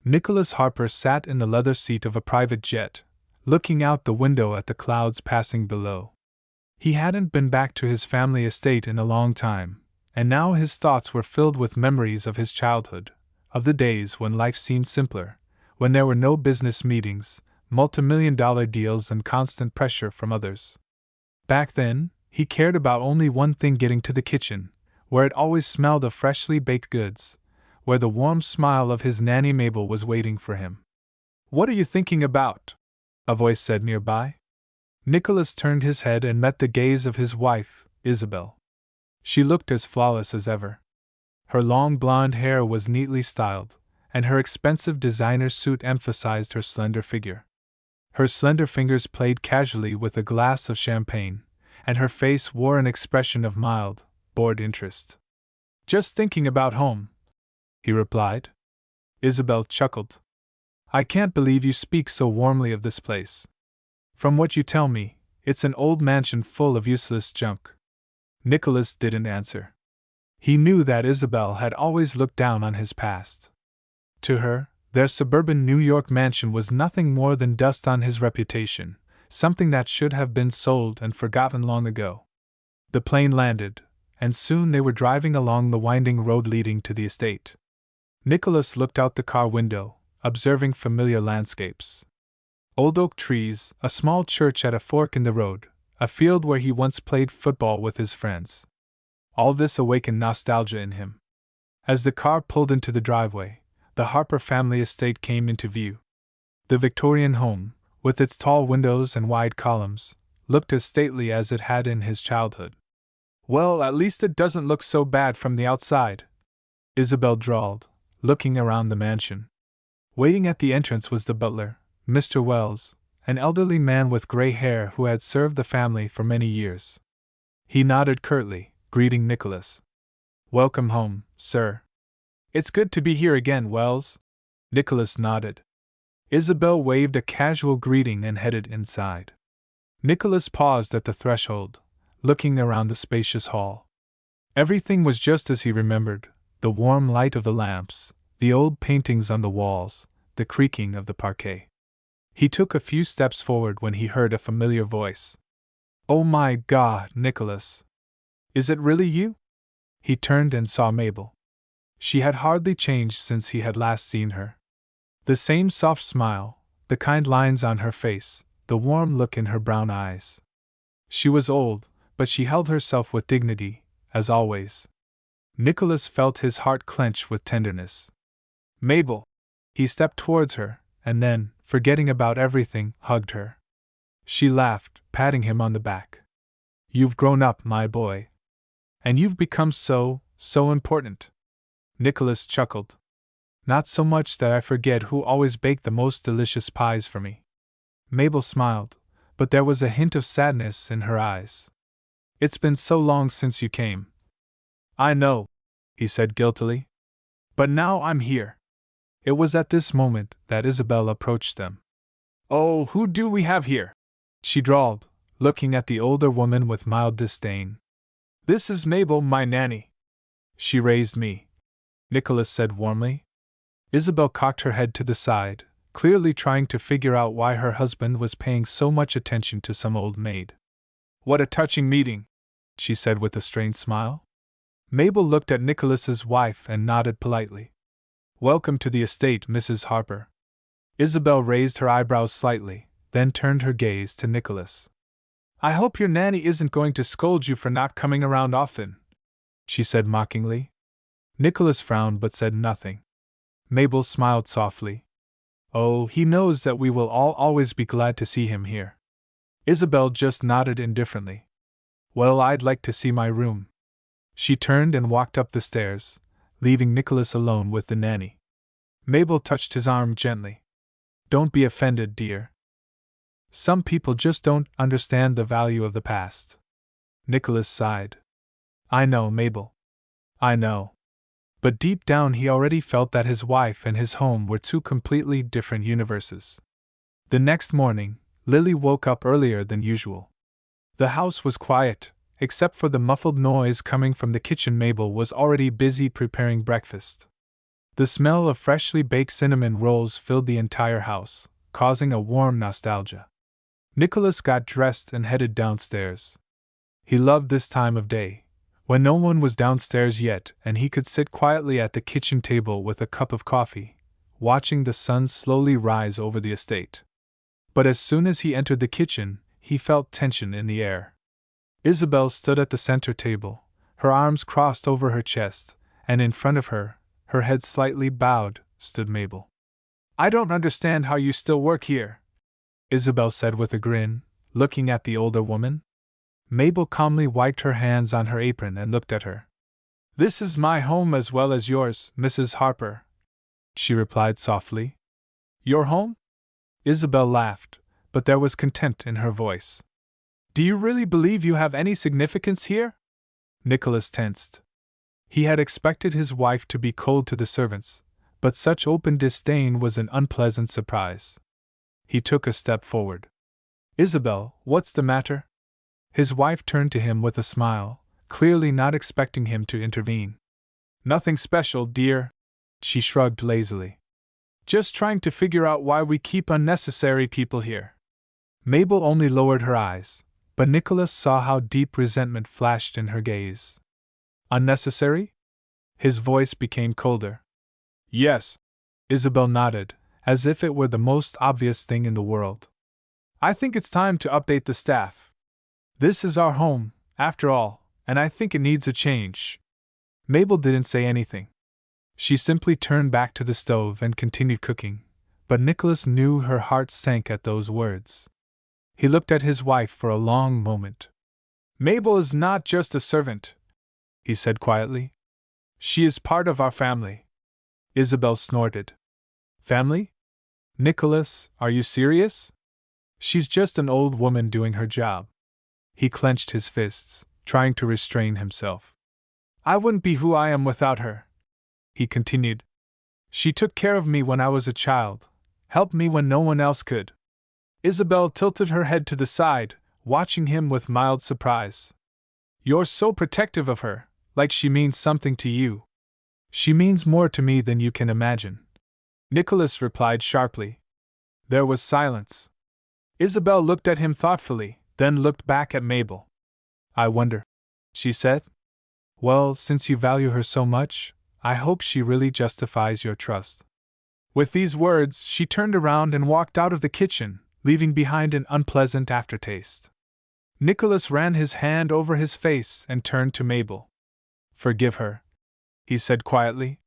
Nicholas Harper sat in the leather seat of a private jet, looking out the window at the clouds passing below. He hadn't been back to his family estate in a long time, and now his thoughts were filled with memories of his childhood, of the days when life seemed simpler, when there were no business meetings, multimillion-dollar deals, and constant pressure from others. Back then, he cared about only one thing: getting to the kitchen, where it always smelled of freshly baked goods, where the warm smile of his nanny Mabel was waiting for him. "What are you thinking about?" a voice said nearby. Nicholas turned his head and met the gaze of his wife, Isabel. She looked as flawless as ever. Her long blonde hair was neatly styled, and her expensive designer suit emphasized her slender figure. Her slender fingers played casually with a glass of champagne, and her face wore an expression of mild, bored interest. "Just thinking about home," he replied. Isabel chuckled. "I can't believe you speak so warmly of this place. From what you tell me, it's an old mansion full of useless junk." Nicholas didn't answer. He knew that Isabel had always looked down on his past. To her, their suburban New York mansion was nothing more than dust on his reputation, something that should have been sold and forgotten long ago. The plane landed, and soon they were driving along the winding road leading to the estate. Nicholas looked out the car window, observing familiar landscapes. Old oak trees, a small church at a fork in the road, a field where he once played football with his friends. All this awakened nostalgia in him. As the car pulled into the driveway, the Harper family estate came into view. The Victorian home, with its tall windows and wide columns, looked as stately as it had in his childhood. "Well, at least it doesn't look so bad from the outside," Isabel drawled, looking around the mansion. Waiting at the entrance was the butler, Mr. Wells, an elderly man with gray hair who had served the family for many years. He nodded curtly, greeting Nicholas. "Welcome home, sir." "It's good to be here again, Wells." Nicholas nodded. Isabel waved a casual greeting and headed inside. Nicholas paused at the threshold, looking around the spacious hall. Everything was just as he remembered: the warm light of the lamps, the old paintings on the walls, the creaking of the parquet. He took a few steps forward when he heard a familiar voice. "Oh my God, Nicholas! Is it really you?" He turned and saw Mabel. She had hardly changed since he had last seen her. The same soft smile, the kind lines on her face, the warm look in her brown eyes. She was old, but she held herself with dignity, as always. Nicholas felt his heart clench with tenderness. "Mabel!" He stepped towards her, and then, forgetting about everything, hugged her. She laughed, patting him on the back. "You've grown up, my boy. And you've become so important." Nicholas chuckled. "Not so much that I forget who always baked the most delicious pies for me." Mabel smiled, but there was a hint of sadness in her eyes. "It's been so long since you came." "I know," he said guiltily. "But now I'm here." It was at this moment that Isabel approached them. "Oh, who do we have here?" she drawled, looking at the older woman with mild disdain. "This is Mabel, my nanny." "She raised me," Nicholas said warmly. Isabel cocked her head to the side, clearly trying to figure out why her husband was paying so much attention to some old maid. "What a touching meeting," she said with a strained smile. Mabel looked at Nicholas's wife and nodded politely. "Welcome to the estate, Mrs. Harper." Isabel raised her eyebrows slightly, then turned her gaze to Nicholas. "I hope your nanny isn't going to scold you for not coming around often," she said mockingly. Nicholas frowned but said nothing. Mabel smiled softly. "Oh, he knows that we will all always be glad to see him here." Isabel just nodded indifferently. "Well, I'd like to see my room." She turned and walked up the stairs, leaving Nicholas alone with the nanny. Mabel touched his arm gently. "Don't be offended, dear. Some people just don't understand the value of the past." Nicholas sighed. "I know, Mabel. I know." But deep down he already felt that his wife and his home were two completely different universes. The next morning, Lily woke up earlier than usual. The house was quiet, except for the muffled noise coming from the kitchen. Mabel was already busy preparing breakfast. The smell of freshly baked cinnamon rolls filled the entire house, causing a warm nostalgia. Nicholas got dressed and headed downstairs. He loved this time of day, when no one was downstairs yet and he could sit quietly at the kitchen table with a cup of coffee, watching the sun slowly rise over the estate. But as soon as he entered the kitchen, he felt tension in the air. Isabel stood at the center table, her arms crossed over her chest, and in front of her, her head slightly bowed, stood Mabel. "I don't understand how you still work here," Isabel said with a grin, looking at the older woman. Mabel calmly wiped her hands on her apron and looked at her. "This is my home as well as yours, Mrs. Harper," she replied softly. "Your home?" Isabel laughed, but there was contempt in her voice. "Do you really believe you have any significance here?" Nicholas tensed. He had expected his wife to be cold to the servants, but such open disdain was an unpleasant surprise. He took a step forward. "Isabel, what's the matter?" His wife turned to him with a smile, clearly not expecting him to intervene. "Nothing special, dear," she shrugged lazily. "Just trying to figure out why we keep unnecessary people here." Mabel only lowered her eyes, but Nicholas saw how deep resentment flashed in her gaze. "Unnecessary?" His voice became colder. "Yes," Isabel nodded, as if it were the most obvious thing in the world. "I think it's time to update the staff. This is our home, after all, and I think it needs a change." Mabel didn't say anything. She simply turned back to the stove and continued cooking, but Nicholas knew her heart sank at those words. He looked at his wife for a long moment. "Mabel is not just a servant," he said quietly. "She is part of our family." Isabel snorted. "Family? Nicholas, are you serious? She's just an old woman doing her job." He clenched his fists, trying to restrain himself. "I wouldn't be who I am without her," he continued. "She took care of me when I was a child, helped me when no one else could." Isabel tilted her head to the side, watching him with mild surprise. "You're so protective of her, like she means something to you." "She means more to me than you can imagine," Nicholas replied sharply. There was silence. Isabel looked at him thoughtfully, then looked back at Mabel. "I wonder," she said. "Well, since you value her so much, I hope she really justifies your trust." With these words, she turned around and walked out of the kitchen, leaving behind an unpleasant aftertaste. Nicholas ran his hand over his face and turned to Mabel. "Forgive her," he said quietly.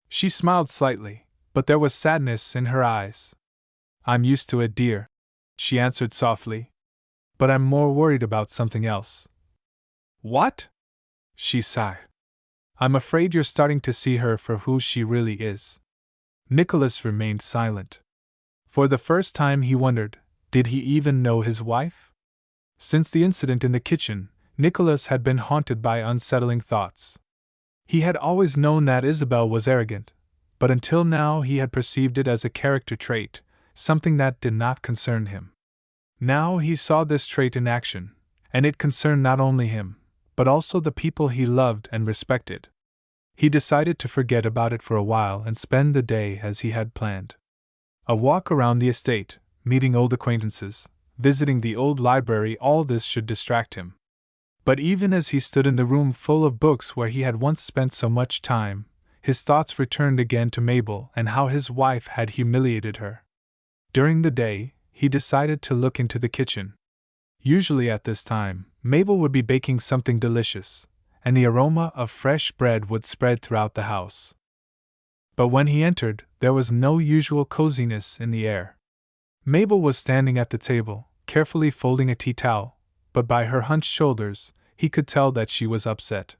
She smiled slightly, but there was sadness in her eyes. "I'm used to it, dear," she answered softly. "But I'm more worried about something else." "What?" she sighed. "I'm afraid you're starting to see her for who she really is." Nicholas remained silent. For the first time he wondered, did he even know his wife? Since the incident in the kitchen, Nicholas had been haunted by unsettling thoughts. He had always known that Isabel was arrogant, but until now he had perceived it as a character trait, something that did not concern him. Now he saw this trait in action, and it concerned not only him, but also the people he loved and respected. He decided to forget about it for a while and spend the day as he had planned. A walk around the estate, meeting old acquaintances, visiting the old library, all this should distract him. But even as he stood in the room full of books where he had once spent so much time, his thoughts returned again to Mabel and how his wife had humiliated her. During the day, he decided to look into the kitchen. Usually at this time, Mabel would be baking something delicious, and the aroma of fresh bread would spread throughout the house. But when he entered, there was no usual coziness in the air. Mabel was standing at the table, carefully folding a tea towel, but by her hunched shoulders, he could tell that she was upset.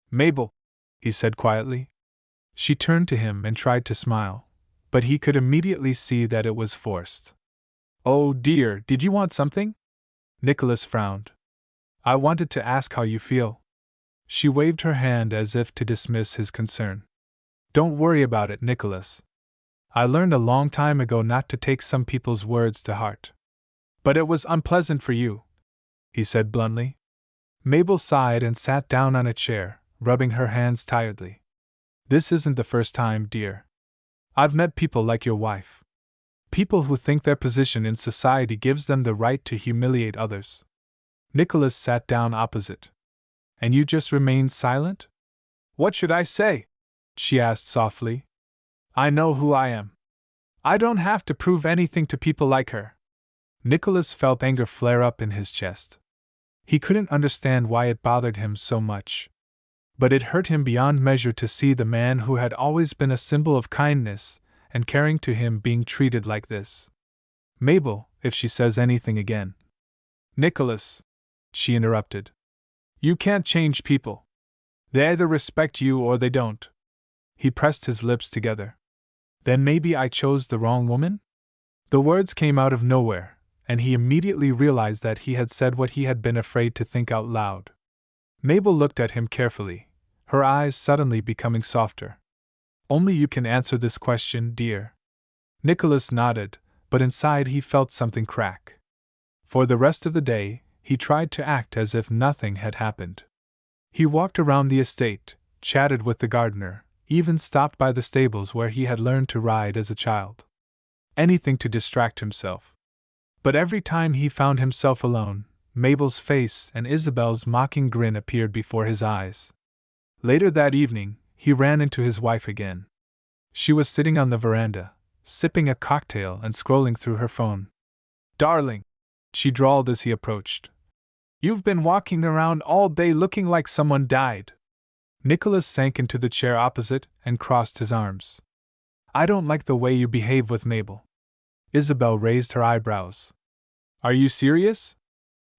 "Mabel," he said quietly. She turned to him and tried to smile, but he could immediately see that it was forced. "Oh dear, did you want something?" Nicholas frowned. "I wanted to ask how you feel." She waved her hand as if to dismiss his concern. "Don't worry about it, Nicholas. I learned a long time ago not to take some people's words to heart." "But it was unpleasant for you," he said bluntly. Mabel sighed and sat down on a chair, rubbing her hands tiredly. This isn't the first time, dear. I've met people like your wife. People who think their position in society gives them the right to humiliate others. Nicholas sat down opposite. And you just remained silent? What should I say? She asked softly. I know who I am. I don't have to prove anything to people like her. Nicholas felt anger flare up in his chest. He couldn't understand why it bothered him so much. But it hurt him beyond measure to see the man who had always been a symbol of kindness and caring to him being treated like this. Mabel, if she says anything again. Nicholas, she interrupted. You can't change people. They either respect you or they don't. He pressed his lips together. Then maybe I chose the wrong woman? The words came out of nowhere, and he immediately realized that he had said what he had been afraid to think out loud. Mabel looked at him carefully, her eyes suddenly becoming softer. Only you can answer this question, dear. Nicholas nodded, but inside he felt something crack. For the rest of the day, he tried to act as if nothing had happened. He walked around the estate, chatted with the gardener, even stopped by the stables where he had learned to ride as a child. Anything to distract himself. But every time he found himself alone, Mabel's face and Isabel's mocking grin appeared before his eyes. Later that evening, he ran into his wife again. She was sitting on the veranda, sipping a cocktail and scrolling through her phone. Darling, she drawled as he approached. You've been walking around all day looking like someone died. Nicholas sank into the chair opposite and crossed his arms. I don't like the way you behave with Mabel. Isabel raised her eyebrows. Are you serious?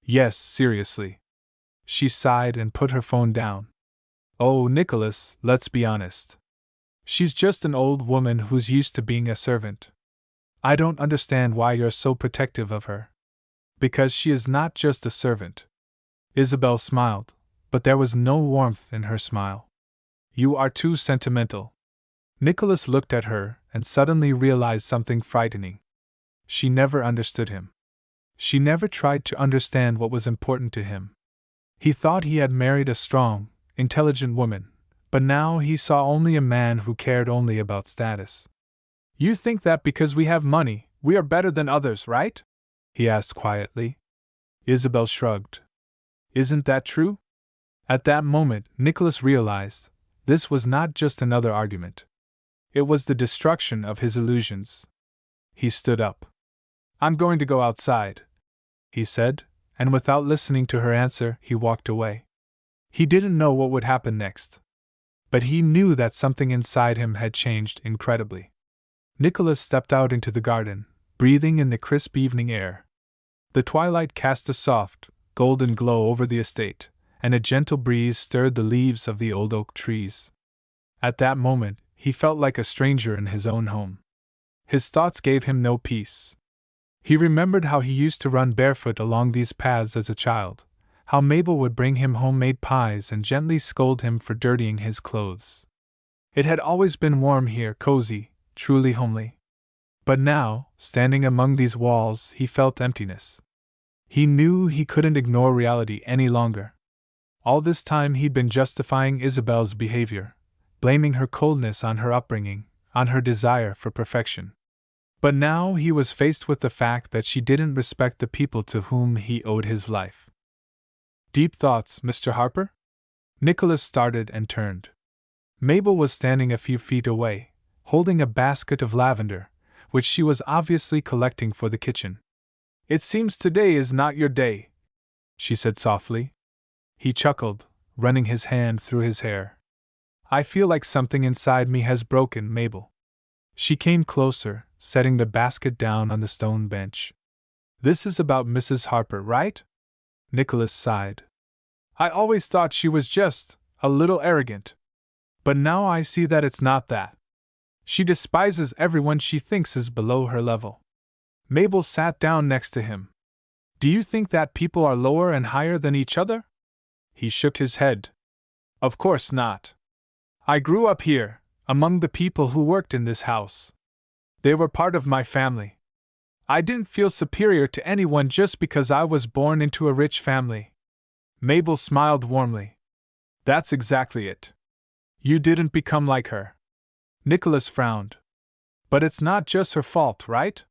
Yes, seriously. She sighed and put her phone down. Oh, Nicholas, let's be honest. She's just an old woman who's used to being a servant. I don't understand why you're so protective of her. Because she is not just a servant. Isabel smiled, but there was no warmth in her smile. You are too sentimental. Nicholas looked at her and suddenly realized something frightening. She never understood him. She never tried to understand what was important to him. He thought he had married a strong, intelligent woman, but now he saw only a man who cared only about status. You think that because we have money, we are better than others, right? He asked quietly. Isabel shrugged. Isn't that true? At that moment, Nicholas realized this was not just another argument. It was the destruction of his illusions. He stood up. I'm going to go outside, he said, and without listening to her answer, he walked away. He didn't know what would happen next. But he knew that something inside him had changed incredibly. Nicholas stepped out into the garden, breathing in the crisp evening air. The twilight cast a soft, golden glow over the estate, and a gentle breeze stirred the leaves of the old oak trees. At that moment, he felt like a stranger in his own home. His thoughts gave him no peace. He remembered how he used to run barefoot along these paths as a child, how Mabel would bring him homemade pies and gently scold him for dirtying his clothes. It had always been warm here, cozy, truly homely. But now, standing among these walls, he felt emptiness. He knew he couldn't ignore reality any longer. All this time he'd been justifying Isabel's behavior, blaming her coldness on her upbringing, on her desire for perfection. But now he was faced with the fact that she didn't respect the people to whom he owed his life. Deep thoughts, Mr. Harper? Nicholas started and turned. Mabel was standing a few feet away, holding a basket of lavender, which she was obviously collecting for the kitchen. It seems today is not your day, she said softly. He chuckled, running his hand through his hair. I feel like something inside me has broken, Mabel. She came closer, setting the basket down on the stone bench. This is about Mrs. Harper, right? Nicholas sighed. I always thought she was just a little arrogant. But now I see that it's not that. She despises everyone she thinks is below her level. Mabel sat down next to him. Do you think that people are lower and higher than each other? He shook his head. Of course not. I grew up here, among the people who worked in this house. They were part of my family. I didn't feel superior to anyone just because I was born into a rich family. Mabel smiled warmly. That's exactly it. You didn't become like her. Nicholas frowned. But it's not just her fault, right?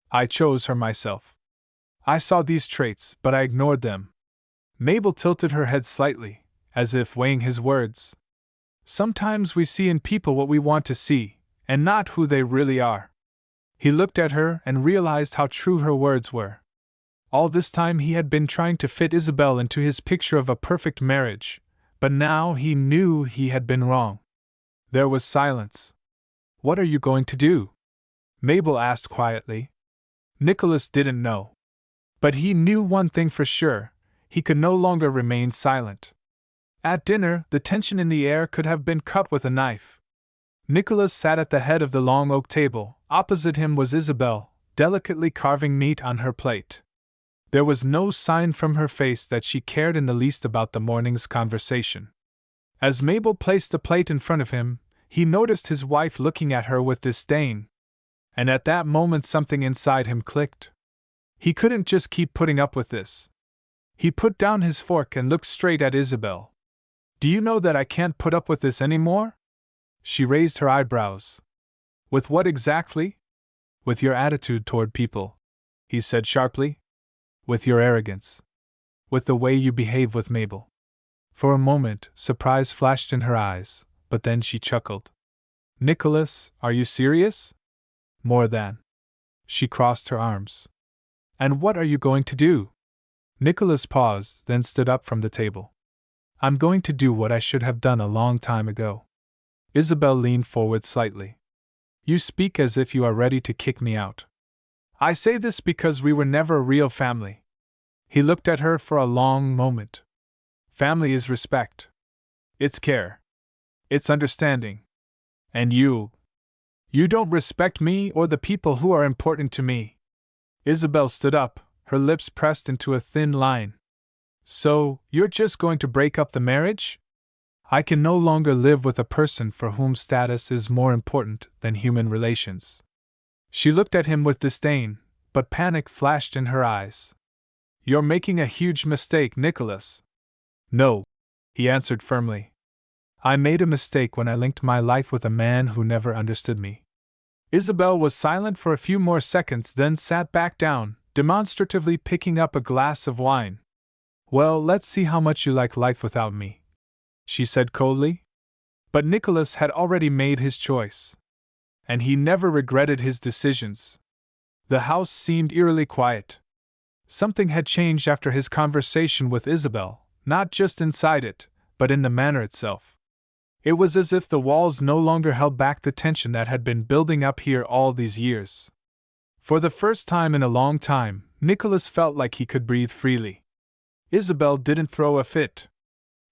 I chose her myself. I saw these traits, but I ignored them. Mabel tilted her head slightly, as if weighing his words. Sometimes we see in people what we want to see, and not who they really are. He looked at her and realized how true her words were. All this time he had been trying to fit Isabel into his picture of a perfect marriage, but now he knew he had been wrong. There was silence. What are you going to do? Mabel asked quietly. Nicholas didn't know. But he knew one thing for sure: he could no longer remain silent. At dinner, the tension in the air could have been cut with a knife. Nicholas sat at the head of the long oak table. Opposite him was Isabel, delicately carving meat on her plate. There was no sign from her face that she cared in the least about the morning's conversation. As Mabel placed the plate in front of him, he noticed his wife looking at her with disdain. And at that moment something inside him clicked. He couldn't just keep putting up with this. He put down his fork and looked straight at Isabel. Do you know that I can't put up with this anymore? She raised her eyebrows. With what exactly? With your attitude toward people, he said sharply. With your arrogance. With the way you behave with Mabel. For a moment, surprise flashed in her eyes, but then she chuckled. Nicholas, are you serious? More than. She crossed her arms. And what are you going to do? Nicholas paused, then stood up from the table. I'm going to do what I should have done a long time ago. Isabel leaned forward slightly. You speak as if you are ready to kick me out. I say this because we were never a real family. He looked at her for a long moment. Family is respect. It's care. It's understanding. And you don't respect me or the people who are important to me. Isabel stood up, her lips pressed into a thin line. So, you're just going to break up the marriage? I can no longer live with a person for whom status is more important than human relations. She looked at him with disdain, but panic flashed in her eyes. You're making a huge mistake, Nicholas. No, he answered firmly. I made a mistake when I linked my life with a man who never understood me. Isabel was silent for a few more seconds, then sat back down, demonstratively picking up a glass of wine. Well, let's see how much you like life without me, she said coldly. But Nicholas had already made his choice. And he never regretted his decisions. The house seemed eerily quiet. Something had changed after his conversation with Isabel, not just inside it, but in the manor itself. It was as if the walls no longer held back the tension that had been building up here all these years. For the first time in a long time, Nicholas felt like he could breathe freely. Isabel didn't throw a fit.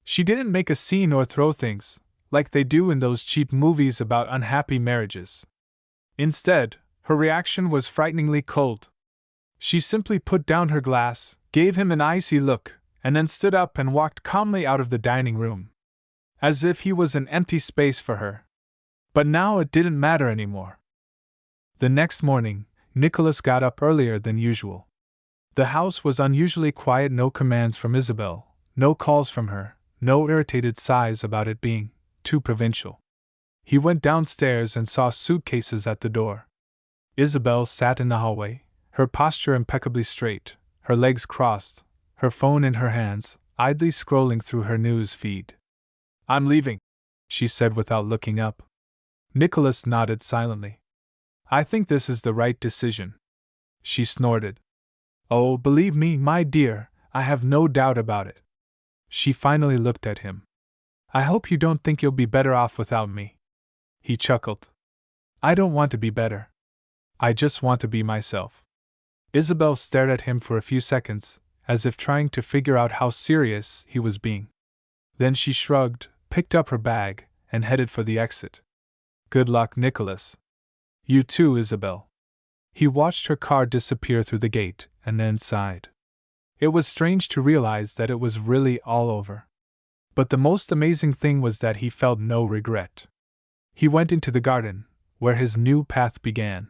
She didn't make a scene or throw things, like they do in those cheap movies about unhappy marriages. Instead, her reaction was frighteningly cold. She simply put down her glass, gave him an icy look, and then stood up and walked calmly out of the dining room. As if he was an empty space for her. But now it didn't matter anymore. The next morning, Nicholas got up earlier than usual. The house was unusually quiet, no commands from Isabel, no calls from her, no irritated sighs about it being too provincial. He went downstairs and saw suitcases at the door. Isabel sat in the hallway, her posture impeccably straight, her legs crossed, her phone in her hands, idly scrolling through her news feed. I'm leaving, she said without looking up. Nicholas nodded silently. I think this is the right decision. She snorted. Oh, believe me, my dear, I have no doubt about it. She finally looked at him. I hope you don't think you'll be better off without me. He chuckled. I don't want to be better. I just want to be myself. Isabel stared at him for a few seconds, as if trying to figure out how serious he was being. Then she shrugged, picked up her bag, and headed for the exit. Good luck, Nicholas. You too, Isabel. He watched her car disappear through the gate, and then sighed. It was strange to realize that it was really all over. But the most amazing thing was that he felt no regret. He went into the garden, where his new path began.